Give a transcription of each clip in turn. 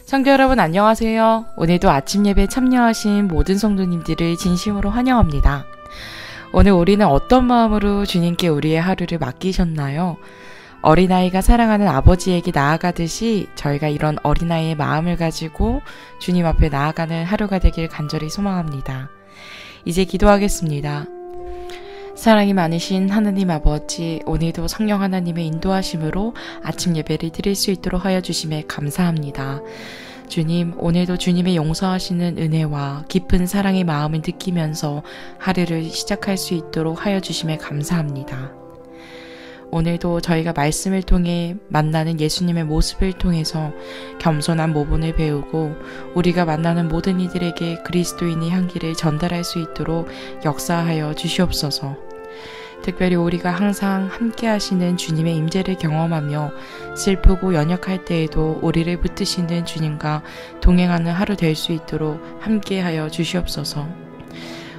성도 여러분 안녕하세요. 오늘도 아침 예배 참여하신 모든 성도님들을 진심으로 환영합니다. 오늘 우리는 어떤 마음으로 주님께 우리의 하루를 맡기셨나요? 어린아이가 사랑하는 아버지에게 나아가듯이 저희가 이런 어린아이의 마음을 가지고 주님 앞에 나아가는 하루가 되길 간절히 소망합니다. 이제 기도하겠습니다. 사랑이 많으신 하느님 아버지, 오늘도 성령 하나님의 인도하심으로 아침 예배를 드릴 수 있도록 하여 주심에 감사합니다. 주님, 오늘도 주님의 용서하시는 은혜와 깊은 사랑의 마음을 느끼면서 하루를 시작할 수 있도록 하여 주심에 감사합니다. 오늘도 저희가 말씀을 통해 만나는 예수님의 모습을 통해서 겸손한 모본을 배우고 우리가 만나는 모든 이들에게 그리스도인의 향기를 전달할 수 있도록 역사하여 주시옵소서. 특별히 우리가 항상 함께 하시는 주님의 임재를 경험하며 슬프고 연약할 때에도 우리를 붙드시는 주님과 동행하는 하루 될 수 있도록 함께하여 주시옵소서.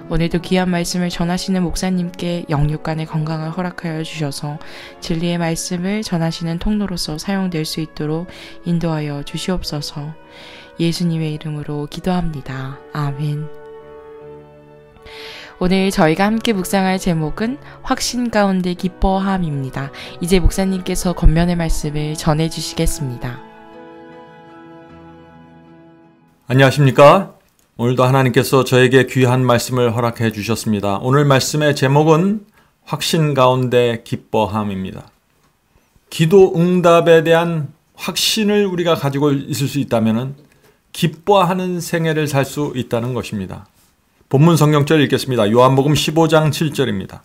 오늘도 귀한 말씀을 전하시는 목사님께 영육간의 건강을 허락하여 주셔서 진리의 말씀을 전하시는 통로로서 사용될 수 있도록 인도하여 주시옵소서. 예수님의 이름으로 기도합니다. 아멘. 오늘 저희가 함께 묵상할 제목은 확신 가운데 기뻐함입니다. 이제 목사님께서 권면의 말씀을 전해주시겠습니다. 안녕하십니까? 오늘도 하나님께서 저에게 귀한 말씀을 허락해 주셨습니다. 오늘 말씀의 제목은 확신 가운데 기뻐함입니다. 기도 응답에 대한 확신을 우리가 가지고 있을 수 있다면 기뻐하는 생애를 살 수 있다는 것입니다. 본문 성경절 읽겠습니다. 요한복음 15장 7절입니다.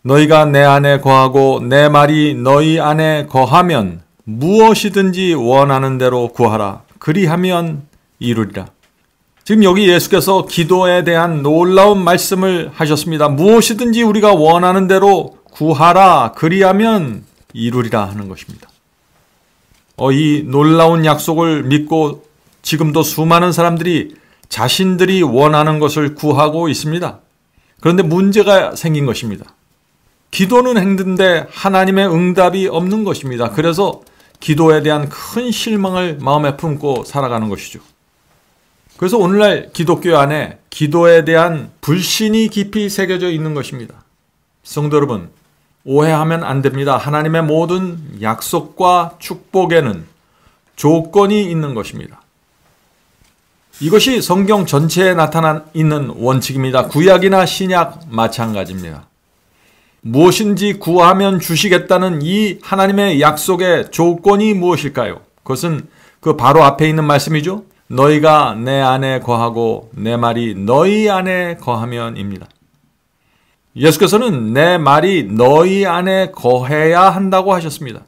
너희가 내 안에 거하고 내 말이 너희 안에 거하면 무엇이든지 원하는 대로 구하라. 그리하면 이루리라. 지금 여기 예수께서 기도에 대한 놀라운 말씀을 하셨습니다. 무엇이든지 우리가 원하는 대로 구하라. 그리하면 이루리라 하는 것입니다. 이 놀라운 약속을 믿고 지금도 수많은 사람들이 자신들이 원하는 것을 구하고 있습니다. 그런데 문제가 생긴 것입니다. 기도는 했는데 하나님의 응답이 없는 것입니다. 그래서 기도에 대한 큰 실망을 마음에 품고 살아가는 것이죠. 그래서 오늘날 기독교 안에 기도에 대한 불신이 깊이 새겨져 있는 것입니다. 성도 여러분, 오해하면 안 됩니다. 하나님의 모든 약속과 축복에는 조건이 있는 것입니다. 이것이 성경 전체에 나타나 있는 원칙입니다. 구약이나 신약 마찬가지입니다. 무엇인지 구하면 주시겠다는 이 하나님의 약속의 조건이 무엇일까요? 그것은 그 바로 앞에 있는 말씀이죠. 너희가 내 안에 거하고 내 말이 너희 안에 거하면입니다. 예수께서는 내 말이 너희 안에 거해야 한다고 하셨습니다.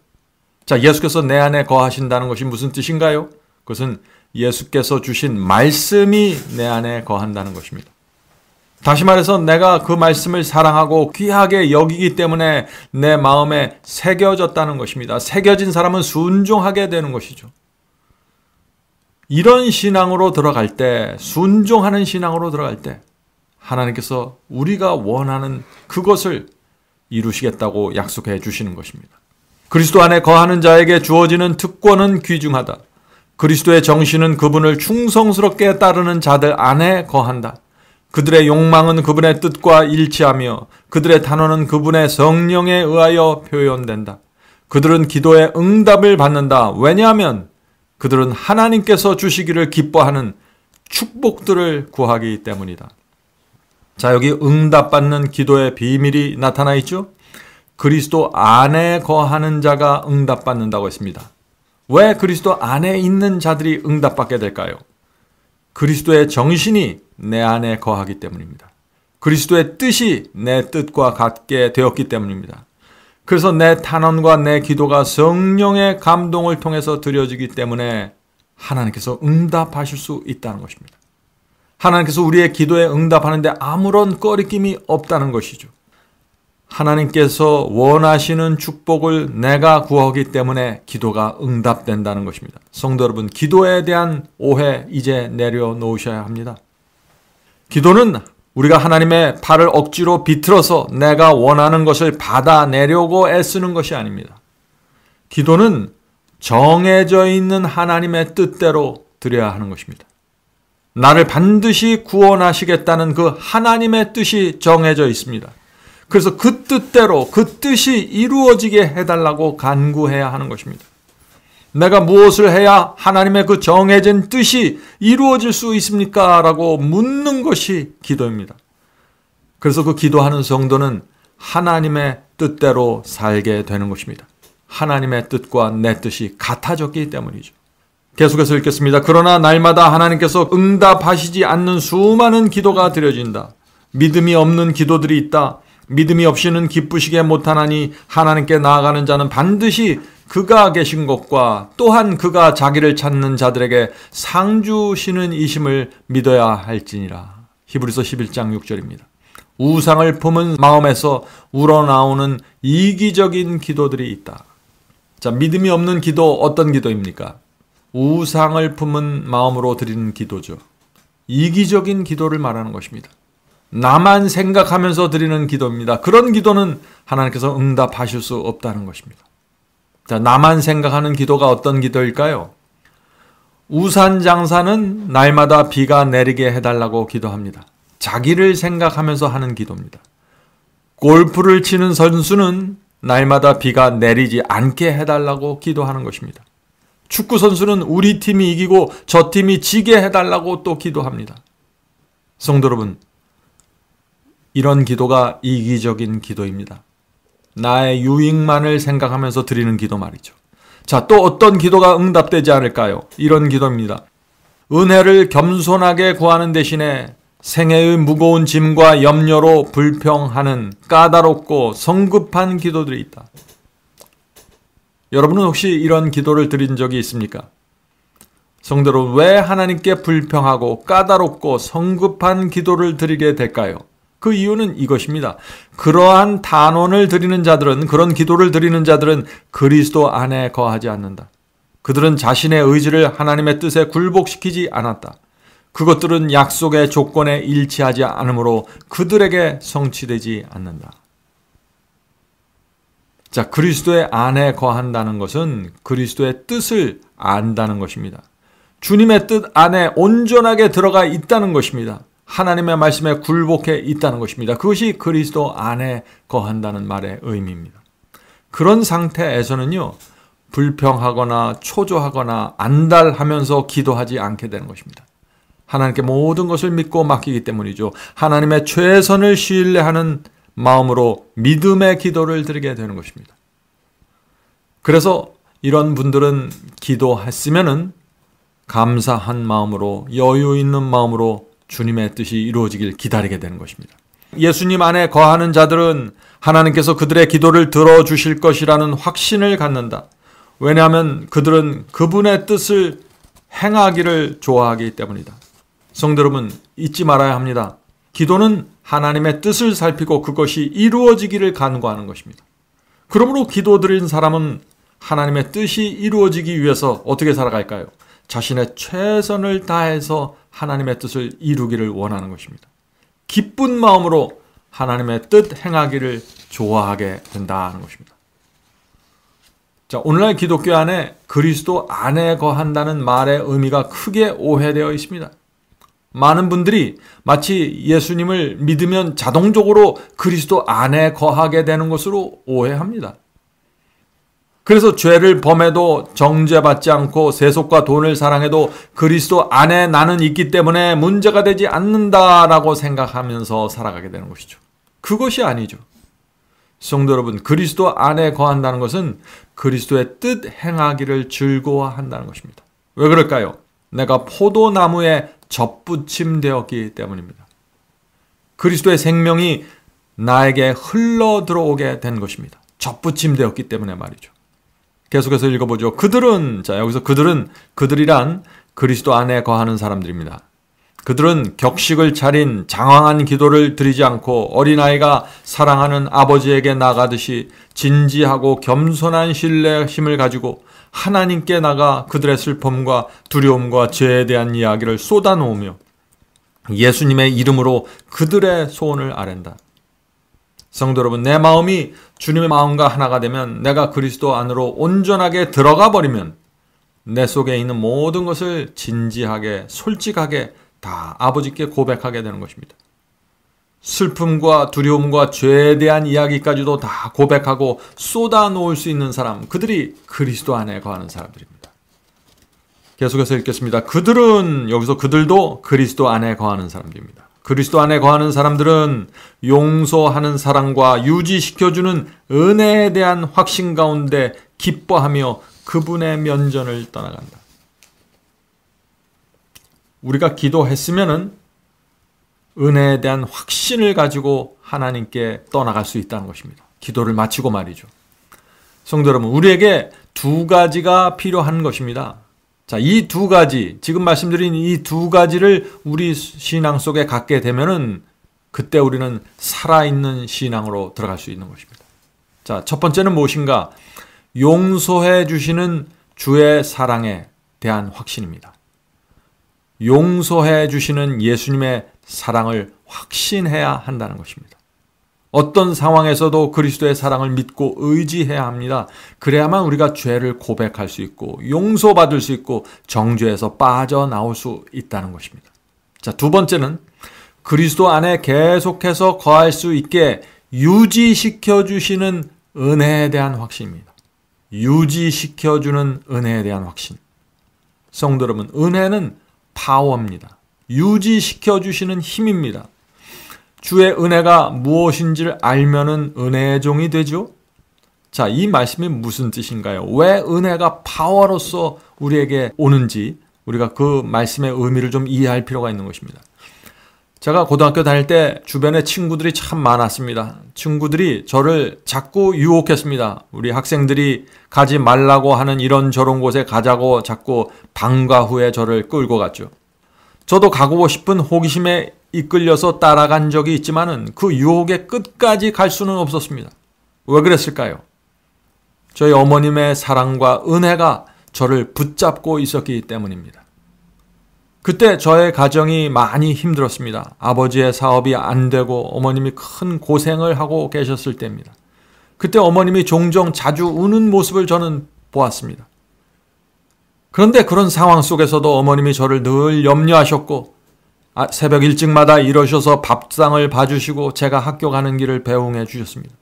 자, 예수께서 내 안에 거하신다는 것이 무슨 뜻인가요? 그것은 예수께서 주신 말씀이 내 안에 거한다는 것입니다. 다시 말해서 내가 그 말씀을 사랑하고 귀하게 여기기 때문에 내 마음에 새겨졌다는 것입니다. 새겨진 사람은 순종하게 되는 것이죠. 이런 신앙으로 들어갈 때, 순종하는 신앙으로 들어갈 때 하나님께서 우리가 원하는 그것을 이루시겠다고 약속해 주시는 것입니다. 그리스도 안에 거하는 자에게 주어지는 특권은 귀중하다. 그리스도의 정신은 그분을 충성스럽게 따르는 자들 안에 거한다. 그들의 욕망은 그분의 뜻과 일치하며 그들의 단어는 그분의 성령에 의하여 표현된다. 그들은 기도의 응답을 받는다. 왜냐하면 그들은 하나님께서 주시기를 기뻐하는 축복들을 구하기 때문이다. 자, 여기 응답받는 기도의 비밀이 나타나 있죠? 그리스도 안에 거하는 자가 응답받는다고 했습니다. 왜 그리스도 안에 있는 자들이 응답받게 될까요? 그리스도의 정신이 내 안에 거하기 때문입니다. 그리스도의 뜻이 내 뜻과 같게 되었기 때문입니다. 그래서 내 탄원과 내 기도가 성령의 감동을 통해서 드려지기 때문에 하나님께서 응답하실 수 있다는 것입니다. 하나님께서 우리의 기도에 응답하는데 아무런 꺼리낌이 없다는 것이죠. 하나님께서 원하시는 축복을 내가 구하기 때문에 기도가 응답된다는 것입니다. 성도 여러분, 기도에 대한 오해 이제 내려놓으셔야 합니다. 기도는 우리가 하나님의 팔을 억지로 비틀어서 내가 원하는 것을 받아내려고 애쓰는 것이 아닙니다. 기도는 정해져 있는 하나님의 뜻대로 드려야 하는 것입니다. 나를 반드시 구원하시겠다는 그 하나님의 뜻이 정해져 있습니다. 그래서 그 뜻대로 그 뜻이 이루어지게 해달라고 간구해야 하는 것입니다. 내가 무엇을 해야 하나님의 그 정해진 뜻이 이루어질 수 있습니까? 라고 묻는 것이 기도입니다. 그래서 그 기도하는 성도는 하나님의 뜻대로 살게 되는 것입니다. 하나님의 뜻과 내 뜻이 같아졌기 때문이죠. 계속해서 읽겠습니다. 그러나 날마다 하나님께서 응답하시지 않는 수많은 기도가 드려진다. 믿음이 없는 기도들이 있다. 믿음이 없이는 기쁘시게 못하나니 하나님께 나아가는 자는 반드시 그가 계신 것과 또한 그가 자기를 찾는 자들에게 상 주시는 이심을 믿어야 할지니라. 히브리서 11장 6절입니다. 우상을 품은 마음에서 우러나오는 이기적인 기도들이 있다. 자, 믿음이 없는 기도 어떤 기도입니까? 우상을 품은 마음으로 드리는 기도죠. 이기적인 기도를 말하는 것입니다. 나만 생각하면서 드리는 기도입니다. 그런 기도는 하나님께서 응답하실 수 없다는 것입니다. 자, 나만 생각하는 기도가 어떤 기도일까요? 우산 장사는 날마다 비가 내리게 해달라고 기도합니다. 자기를 생각하면서 하는 기도입니다. 골프를 치는 선수는 날마다 비가 내리지 않게 해달라고 기도하는 것입니다. 축구 선수는 우리 팀이 이기고 저 팀이 지게 해달라고 또 기도합니다. 성도 여러분, 이런 기도가 이기적인 기도입니다. 나의 유익만을 생각하면서 드리는 기도 말이죠. 자, 또 어떤 기도가 응답되지 않을까요? 이런 기도입니다. 은혜를 겸손하게 구하는 대신에 생애의 무거운 짐과 염려로 불평하는 까다롭고 성급한 기도들이 있다. 여러분은 혹시 이런 기도를 드린 적이 있습니까? 성도 여러분, 왜 하나님께 불평하고 까다롭고 성급한 기도를 드리게 될까요? 그 이유는 이것입니다. 그러한 단원을 드리는 자들은, 그런 기도를 드리는 자들은 그리스도 안에 거하지 않는다. 그들은 자신의 의지를 하나님의 뜻에 굴복시키지 않았다. 그것들은 약속의 조건에 일치하지 않으므로 그들에게 성취되지 않는다. 자, 그리스도의 안에 거한다는 것은 그리스도의 뜻을 안다는 것입니다. 주님의 뜻 안에 온전하게 들어가 있다는 것입니다. 하나님의 말씀에 굴복해 있다는 것입니다. 그것이 그리스도 안에 거한다는 말의 의미입니다. 그런 상태에서는요, 불평하거나 초조하거나 안달하면서 기도하지 않게 되는 것입니다. 하나님께 모든 것을 믿고 맡기기 때문이죠. 하나님의 최선을 신뢰하는 마음으로 믿음의 기도를 드리게 되는 것입니다. 그래서 이런 분들은 기도했으면은 감사한 마음으로, 여유 있는 마음으로 주님의 뜻이 이루어지길 기다리게 되는 것입니다. 예수님 안에 거하는 자들은 하나님께서 그들의 기도를 들어주실 것이라는 확신을 갖는다. 왜냐하면 그들은 그분의 뜻을 행하기를 좋아하기 때문이다. 성도 여러분, 잊지 말아야 합니다. 기도는 하나님의 뜻을 살피고 그것이 이루어지기를 간구하는 것입니다. 그러므로 기도드린 사람은 하나님의 뜻이 이루어지기 위해서 어떻게 살아갈까요? 자신의 최선을 다해서 하나님의 뜻을 이루기를 원하는 것입니다. 기쁜 마음으로 하나님의 뜻 행하기를 좋아하게 된다는 것입니다. 자, 오늘날 기독교 안에 그리스도 안에 거한다는 말의 의미가 크게 오해되어 있습니다. 많은 분들이 마치 예수님을 믿으면 자동적으로 그리스도 안에 거하게 되는 것으로 오해합니다. 그래서 죄를 범해도 정죄받지 않고 세속과 돈을 사랑해도 그리스도 안에 나는 있기 때문에 문제가 되지 않는다라고 생각하면서 살아가게 되는 것이죠. 그것이 아니죠. 성도 여러분, 그리스도 안에 거한다는 것은 그리스도의 뜻 행하기를 즐거워한다는 것입니다. 왜 그럴까요? 내가 포도나무에 접붙임되었기 때문입니다. 그리스도의 생명이 나에게 흘러 들어오게 된 것입니다. 접붙임되었기 때문에 말이죠. 계속해서 읽어보죠. 그들은, 자, 여기서 그들이란 그리스도 안에 거하는 사람들입니다. 그들은 격식을 차린 장황한 기도를 드리지 않고 어린아이가 사랑하는 아버지에게 나가듯이 진지하고 겸손한 신뢰심을 가지고 하나님께 나가 그들의 슬픔과 두려움과 죄에 대한 이야기를 쏟아놓으며 예수님의 이름으로 그들의 소원을 아랜다. 성도 여러분, 내 마음이 주님의 마음과 하나가 되면, 내가 그리스도 안으로 온전하게 들어가 버리면 내 속에 있는 모든 것을 진지하게, 솔직하게 다 아버지께 고백하게 되는 것입니다. 슬픔과 두려움과 죄에 대한 이야기까지도 다 고백하고 쏟아놓을 수 있는 사람, 그들이 그리스도 안에 거하는 사람들입니다. 계속해서 읽겠습니다. 그들은, 여기서 그들도 그리스도 안에 거하는 사람들입니다. 그리스도 안에 거하는 사람들은 용서하는 사랑과 유지시켜주는 은혜에 대한 확신 가운데 기뻐하며 그분의 면전을 떠나간다. 우리가 기도했으면은 은혜에 대한 확신을 가지고 하나님께 떠나갈 수 있다는 것입니다. 기도를 마치고 말이죠. 성도 여러분, 우리에게 두 가지가 필요한 것입니다. 자, 이 두 가지, 지금 말씀드린 이 두 가지를 우리 신앙 속에 갖게 되면은 그때 우리는 살아있는 신앙으로 들어갈 수 있는 것입니다. 자, 첫 번째는 무엇인가? 용서해 주시는 주의 사랑에 대한 확신입니다. 용서해 주시는 예수님의 사랑을 확신해야 한다는 것입니다. 어떤 상황에서도 그리스도의 사랑을 믿고 의지해야 합니다. 그래야만 우리가 죄를 고백할 수 있고 용서받을 수 있고 정죄에서 빠져나올 수 있다는 것입니다. 자, 두 번째는 그리스도 안에 계속해서 거할 수 있게 유지시켜 주시는 은혜에 대한 확신입니다. 유지시켜 주는 은혜에 대한 확신. 성도 여러분, 은혜는 파워입니다. 유지시켜 주시는 힘입니다. 주의 은혜가 무엇인지를 알면은 은혜의 종이 되죠. 자, 이 말씀이 무슨 뜻인가요? 왜 은혜가 파워로서 우리에게 오는지 우리가 그 말씀의 의미를 좀 이해할 필요가 있는 것입니다. 제가 고등학교 다닐 때 주변에 친구들이 참 많았습니다. 친구들이 저를 자꾸 유혹했습니다. 우리 학생들이 가지 말라고 하는 이런저런 곳에 가자고 자꾸 방과 후에 저를 끌고 갔죠. 저도 가고 싶은 호기심에 이끌려서 따라간 적이 있지만은 그 유혹의 끝까지 갈 수는 없었습니다. 왜 그랬을까요? 저희 어머님의 사랑과 은혜가 저를 붙잡고 있었기 때문입니다. 그때 저의 가정이 많이 힘들었습니다. 아버지의 사업이 안 되고 어머님이 큰 고생을 하고 계셨을 때입니다. 그때 어머님이 종종 자주 우는 모습을 저는 보았습니다. 그런데 그런 상황 속에서도 어머님이 저를 늘 염려하셨고 새벽 일찍마다 일어셔서 밥상을 봐주시고 제가 학교 가는 길을 배웅해 주셨습니다.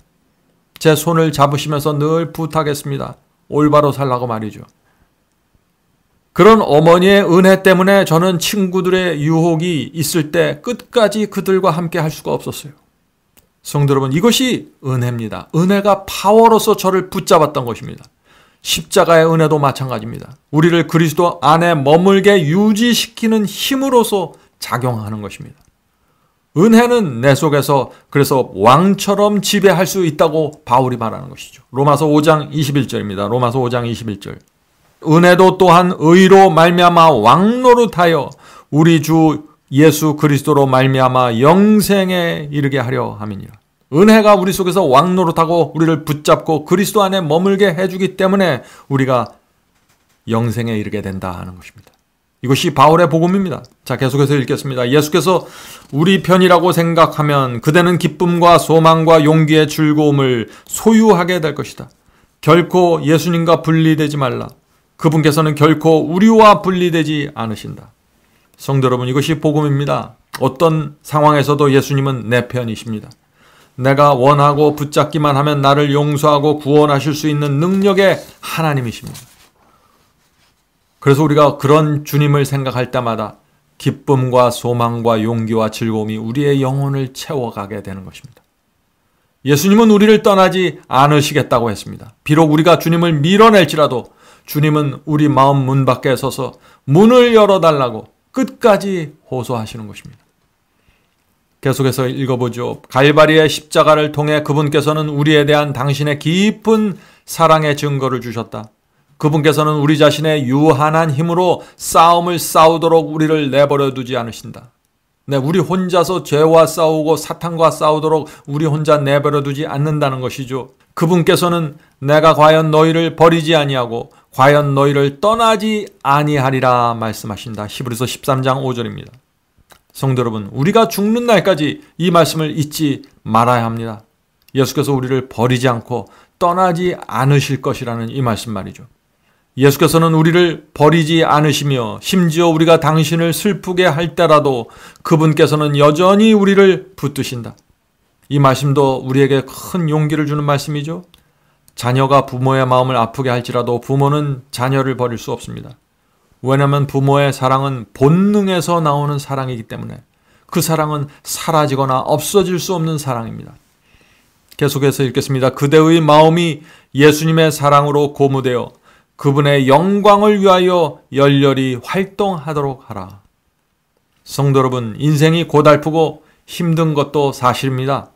제 손을 잡으시면서 늘 부탁했습니다. 올바로 살라고 말이죠. 그런 어머니의 은혜 때문에 저는 친구들의 유혹이 있을 때 끝까지 그들과 함께 할 수가 없었어요. 성도 여러분, 이것이 은혜입니다. 은혜가 파워로서 저를 붙잡았던 것입니다. 십자가의 은혜도 마찬가지입니다. 우리를 그리스도 안에 머물게 유지시키는 힘으로서 작용하는 것입니다. 은혜는 내 속에서 그래서 왕처럼 지배할 수 있다고 바울이 말하는 것이죠. 로마서 5장 21절입니다. 로마서 5장 21절. 은혜도 또한 의로 말미암아 왕노릇하여 우리 주 예수 그리스도로 말미암아 영생에 이르게 하려 함이니라. 은혜가 우리 속에서 왕노릇하고 우리를 붙잡고 그리스도 안에 머물게 해주기 때문에 우리가 영생에 이르게 된다 하는 것입니다. 이것이 바울의 복음입니다. 자, 계속해서 읽겠습니다. 예수께서 우리 편이라고 생각하면 그대는 기쁨과 소망과 용기의 즐거움을 소유하게 될 것이다. 결코 예수님과 분리되지 말라. 그분께서는 결코 우리와 분리되지 않으신다. 성도 여러분, 이것이 복음입니다. 어떤 상황에서도 예수님은 내 편이십니다. 내가 원하고 붙잡기만 하면 나를 용서하고 구원하실 수 있는 능력의 하나님이십니다. 그래서 우리가 그런 주님을 생각할 때마다 기쁨과 소망과 용기와 즐거움이 우리의 영혼을 채워가게 되는 것입니다. 예수님은 우리를 떠나지 않으시겠다고 했습니다. 비록 우리가 주님을 밀어낼지라도 주님은 우리 마음 문 밖에 서서 문을 열어달라고 끝까지 호소하시는 것입니다. 계속해서 읽어보죠. 갈바리의 십자가를 통해 그분께서는 우리에 대한 당신의 깊은 사랑의 증거를 주셨다. 그분께서는 우리 자신의 유한한 힘으로 싸움을 싸우도록 우리를 내버려 두지 않으신다. 네, 우리 혼자서 죄와 싸우고 사탄과 싸우도록 우리 혼자 내버려 두지 않는다는 것이죠. 그분께서는 내가 과연 너희를 버리지 아니하고 과연 너희를 떠나지 아니하리라 말씀하신다. 히브리서 13장 5절입니다. 성도 여러분, 우리가 죽는 날까지 이 말씀을 잊지 말아야 합니다. 예수께서 우리를 버리지 않고 떠나지 않으실 것이라는 이 말씀 말이죠. 예수께서는 우리를 버리지 않으시며 심지어 우리가 당신을 슬프게 할 때라도 그분께서는 여전히 우리를 붙드신다. 이 말씀도 우리에게 큰 용기를 주는 말씀이죠. 자녀가 부모의 마음을 아프게 할지라도 부모는 자녀를 버릴 수 없습니다. 왜냐하면 부모의 사랑은 본능에서 나오는 사랑이기 때문에 그 사랑은 사라지거나 없어질 수 없는 사랑입니다. 계속해서 읽겠습니다. 그대의 마음이 예수님의 사랑으로 고무되어 그분의 영광을 위하여 열렬히 활동하도록 하라. 성도 여러분, 인생이 고달프고 힘든 것도 사실입니다.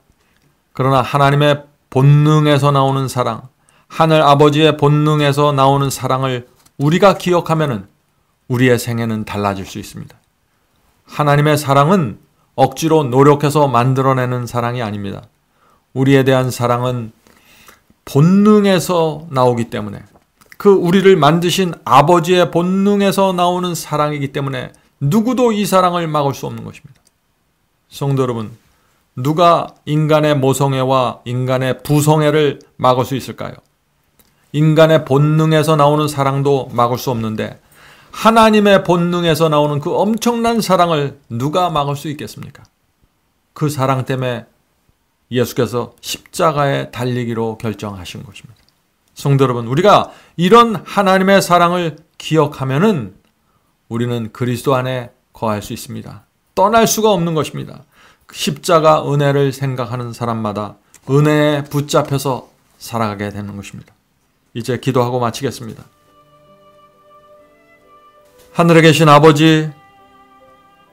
그러나 하나님의 본능에서 나오는 사랑, 하늘 아버지의 본능에서 나오는 사랑을 우리가 기억하면 우리의 생애는 달라질 수 있습니다. 하나님의 사랑은 억지로 노력해서 만들어내는 사랑이 아닙니다. 우리에 대한 사랑은 본능에서 나오기 때문에 그 우리를 만드신 아버지의 본능에서 나오는 사랑이기 때문에 누구도 이 사랑을 막을 수 없는 것입니다. 성도 여러분, 누가 인간의 모성애와 인간의 부성애를 막을 수 있을까요? 인간의 본능에서 나오는 사랑도 막을 수 없는데 하나님의 본능에서 나오는 그 엄청난 사랑을 누가 막을 수 있겠습니까? 그 사랑 때문에 예수께서 십자가에 달리기로 결정하신 것입니다. 성도 여러분, 우리가 이런 하나님의 사랑을 기억하면은 우리는 그리스도 안에 거할 수 있습니다. 떠날 수가 없는 것입니다. 십자가 은혜를 생각하는 사람마다 은혜에 붙잡혀서 살아가게 되는 것입니다. 이제 기도하고 마치겠습니다. 하늘에 계신 아버지,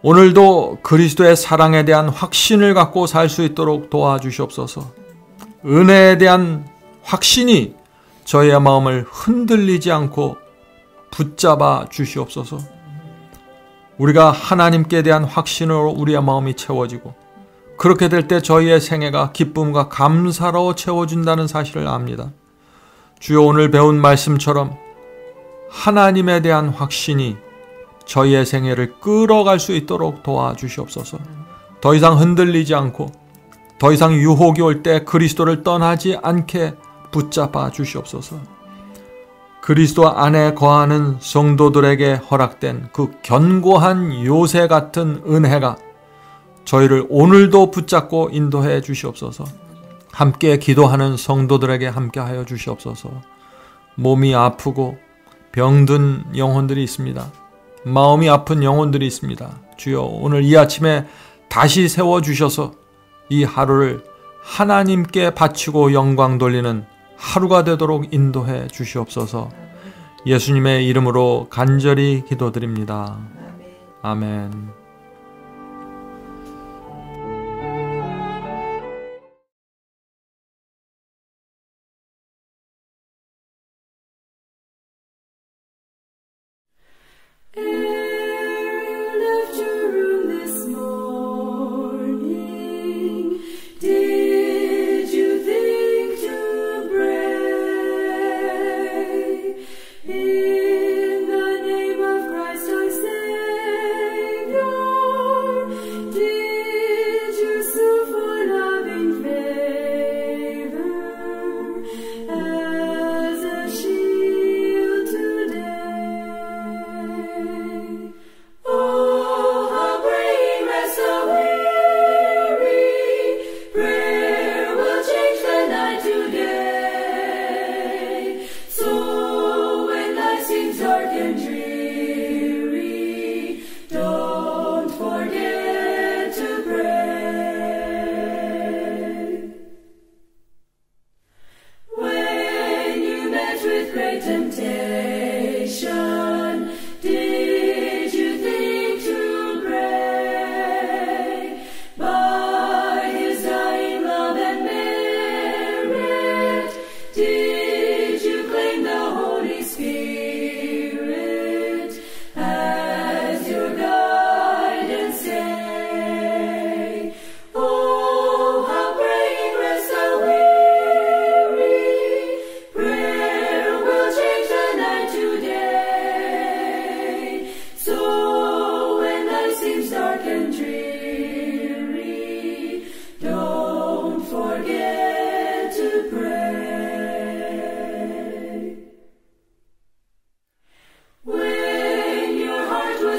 오늘도 그리스도의 사랑에 대한 확신을 갖고 살 수 있도록 도와주시옵소서. 은혜에 대한 확신이 저희의 마음을 흔들리지 않고 붙잡아 주시옵소서. 우리가 하나님께 대한 확신으로 우리의 마음이 채워지고 그렇게 될 때 저희의 생애가 기쁨과 감사로 채워준다는 사실을 압니다. 주여, 오늘 배운 말씀처럼 하나님에 대한 확신이 저희의 생애를 끌어갈 수 있도록 도와주시옵소서. 더 이상 흔들리지 않고 더 이상 유혹이 올 때 그리스도를 떠나지 않게 붙잡아 주시옵소서. 그리스도 안에 거하는 성도들에게 허락된 그 견고한 요새 같은 은혜가 저희를 오늘도 붙잡고 인도해 주시옵소서. 함께 기도하는 성도들에게 함께하여 주시옵소서. 몸이 아프고 병든 영혼들이 있습니다. 마음이 아픈 영혼들이 있습니다. 주여, 오늘 이 아침에 다시 세워주셔서 이 하루를 하나님께 바치고 영광 돌리는 하루가 되도록 인도해 주시옵소서. 예수님의 이름으로 간절히 기도드립니다. 아멘. In the name of Christ our Savior.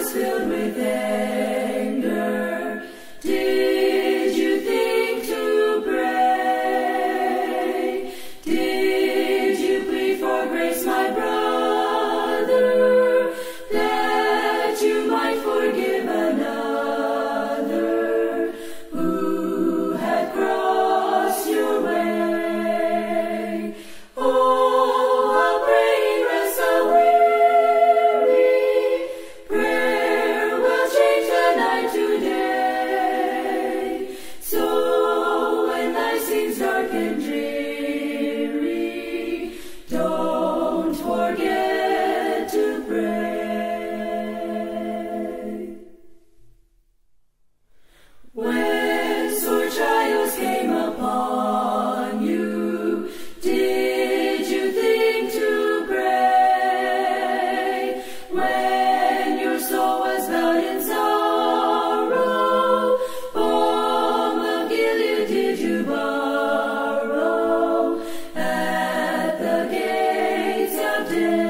was filled with anger, did you think to pray? Did you plead for grace, my brother, that you might forgive another who had crossed your way? Oh, how praying rests a weary, prayer will change the night to day. So when life seems dark and dreary, don't forget to pray. When sore trials came upon you, did you think to pray? When your soul was bowed in sorrow, balm of Gilead did you borrow at the gates of death?